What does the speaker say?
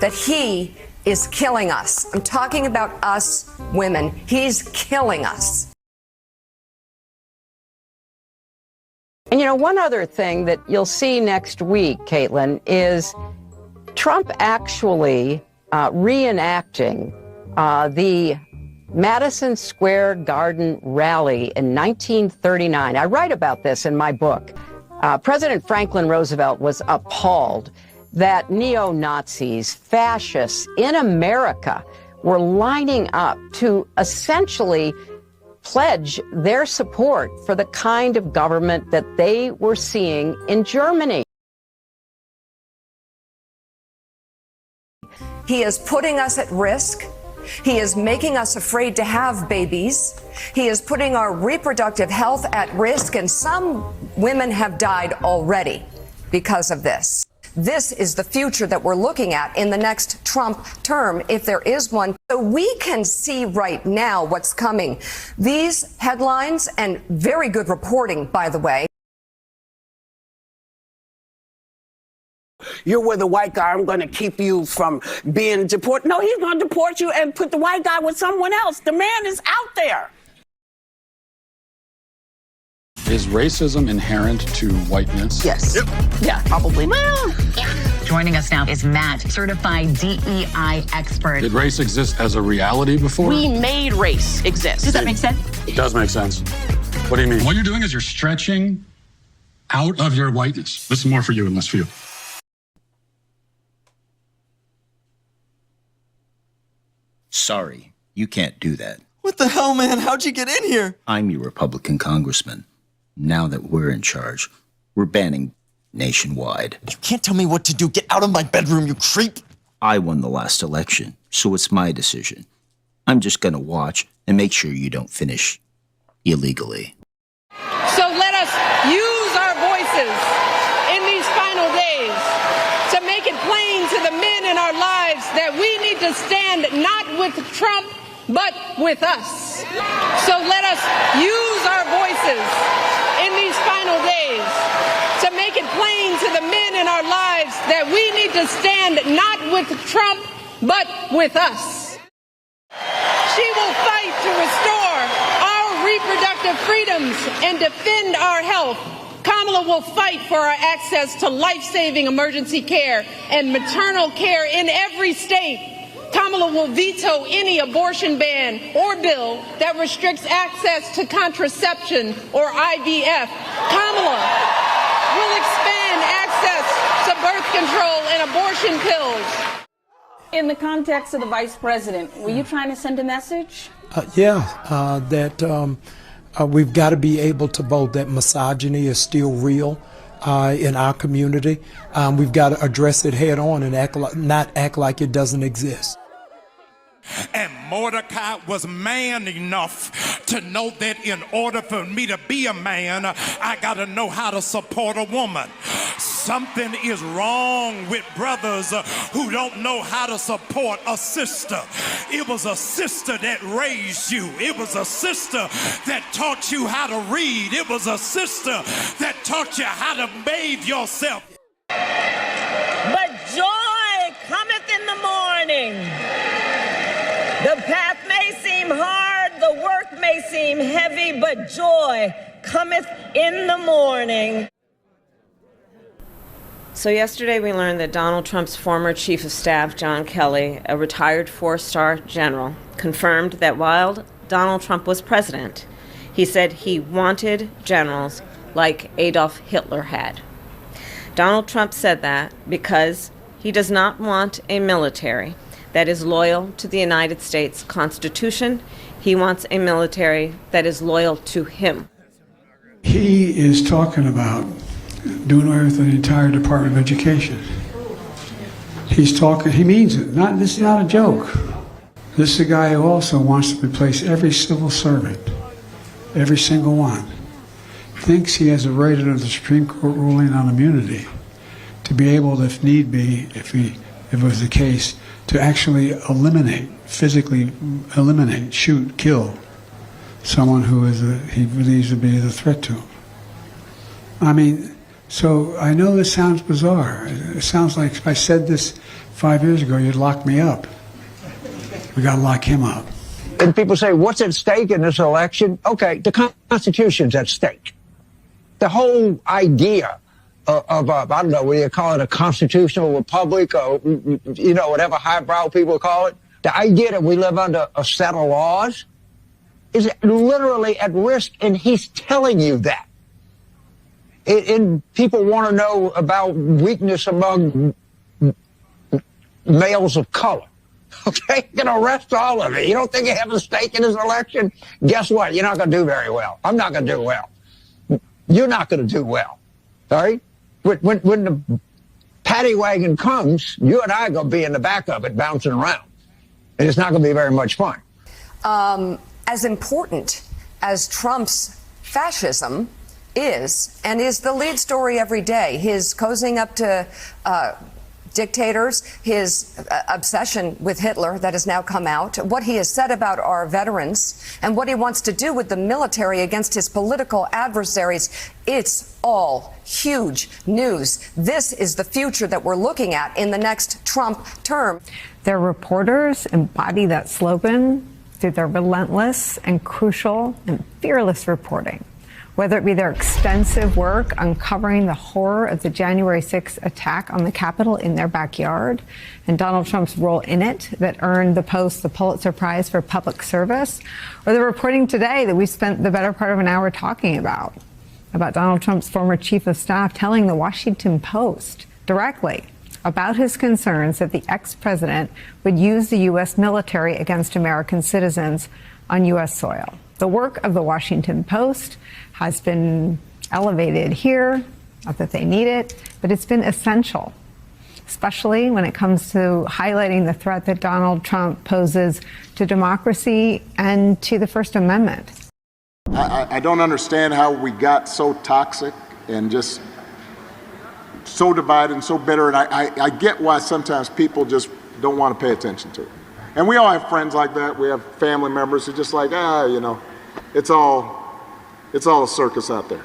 that he is killing us. I'm talking about us women. He's killing us. And you know, one other thing that you'll see next week, Caitlin, is Trump actually reenacting the Madison Square Garden rally in 1939. I write about this in my book. President Franklin Roosevelt was appalled that neo-Nazis, fascists in America were lining up to essentially pledge their support for the kind of government that they were seeing in Germany. He is putting us at risk. He is making us afraid to have babies. He is putting our reproductive health at risk, and some women have died already because of this. This is the future that we're looking at in the next Trump term, if there is one. So we can see right now what's coming. These headlines, and very good reporting, by the way. You're with a white guy, I'm going to keep you from being deported. No, he's going to deport you and put the white guy with someone else. The man is out there. Is racism inherent to whiteness? Yes. Yep. Yeah, probably. Well, joining us now is Matt, certified DEI expert. Did race exist as a reality before? We made race exist. Does that make sense? It does make sense. What do you mean? What you're doing is you're stretching out of your whiteness. This is more for you and less for you. Sorry, you can't do that. What the hell, man? How'd you get in here? I'm your Republican congressman. Now that we're in charge, we're banning nationwide. You can't tell me what to do. Get out of my bedroom, you creep. I won the last election, so it's my decision. I'm just gonna watch and make sure you don't finish illegally. So let us use our voices in these final days to make it plain to the men in our lives that we need to stand not with Trump, but with us. So let us use our voices in these final days to make it plain to the men in our lives that we need to stand not with Trump, but with us. She will fight to restore our reproductive freedoms and defend our health. Kamala will fight for our access to life-saving emergency care and maternal care in every state. Kamala will veto any abortion ban or bill that restricts access to contraception or IVF. Kamala will expand access to birth control and abortion pills. In the context of the vice president, were you trying to send a message? We've got to be able to vote that misogyny is still real in our community. We've got to address it head on and not act like it doesn't exist. And Mordecai was man enough to know that in order for me to be a man, I got to know how to support a woman. Something is wrong with brothers who don't know how to support a sister. It was a sister that raised you. It was a sister that taught you how to read. It was a sister that taught you how to bathe yourself. But joy cometh in the morning. The path may seem hard, the work may seem heavy, but joy cometh in the morning. So yesterday we learned that Donald Trump's former chief of staff, John Kelly, a retired four-star general, confirmed that while Donald Trump was president, he said he wanted generals like Adolf Hitler had. Donald Trump said that because he does not want a military that is loyal to the United States Constitution. He wants a military that is loyal to him. He is talking about doing away with the entire Department of Education. He's talking, he means it. This is not a joke. This is a guy who also wants to replace every civil servant, every single one. Thinks he has a right under the Supreme Court ruling on immunity to be able, if need be, if it was the case, to actually eliminate, physically eliminate, shoot, kill someone who he believes to be a threat to him. I mean, So I know this sounds bizarre. It sounds like if I said this 5 years ago, you'd lock me up. We got to lock him up. And people say, what's at stake in this election? Okay, the Constitution's at stake. The whole idea of I don't know, whether you call it a constitutional republic or, whatever highbrow people call it, the idea that we live under a set of laws is literally at risk, and he's telling you that. And people want to know about weakness among males of color. Okay, you're going to arrest all of it. You don't think you have a stake in this election? Guess what? You're not going to do very well. I'm not going to do well. You're not going to do well. All right? When the paddy wagon comes, you and I are going to be in the back of it bouncing around. And it's not going to be very much fun. As important as Trump's fascism is, and is the lead story every day, his cozying up to dictators, his obsession with Hitler that has now come out, what he has said about our veterans, and what he wants to do with the military against his political adversaries, it's all huge news. This is the future that we're looking at in the next Trump term. Their reporters embody that slogan through their relentless and crucial and fearless reporting. Whether it be their extensive work uncovering the horror of the January 6th attack on the Capitol in their backyard and Donald Trump's role in it that earned the Post the Pulitzer Prize for public service, or the reporting today that we spent the better part of an hour talking about Donald Trump's former chief of staff telling the Washington Post directly about his concerns that the ex-president would use the U.S. military against American citizens on U.S. soil. The work of the Washington Post has been elevated here, not that they need it, but it's been essential, especially when it comes to highlighting the threat that Donald Trump poses to democracy and to the First Amendment. I don't understand how we got so toxic and just so divided and so bitter, and I get why sometimes people just don't want to pay attention to it. And we all have friends like that. We have family members who just like, it's all a circus out there.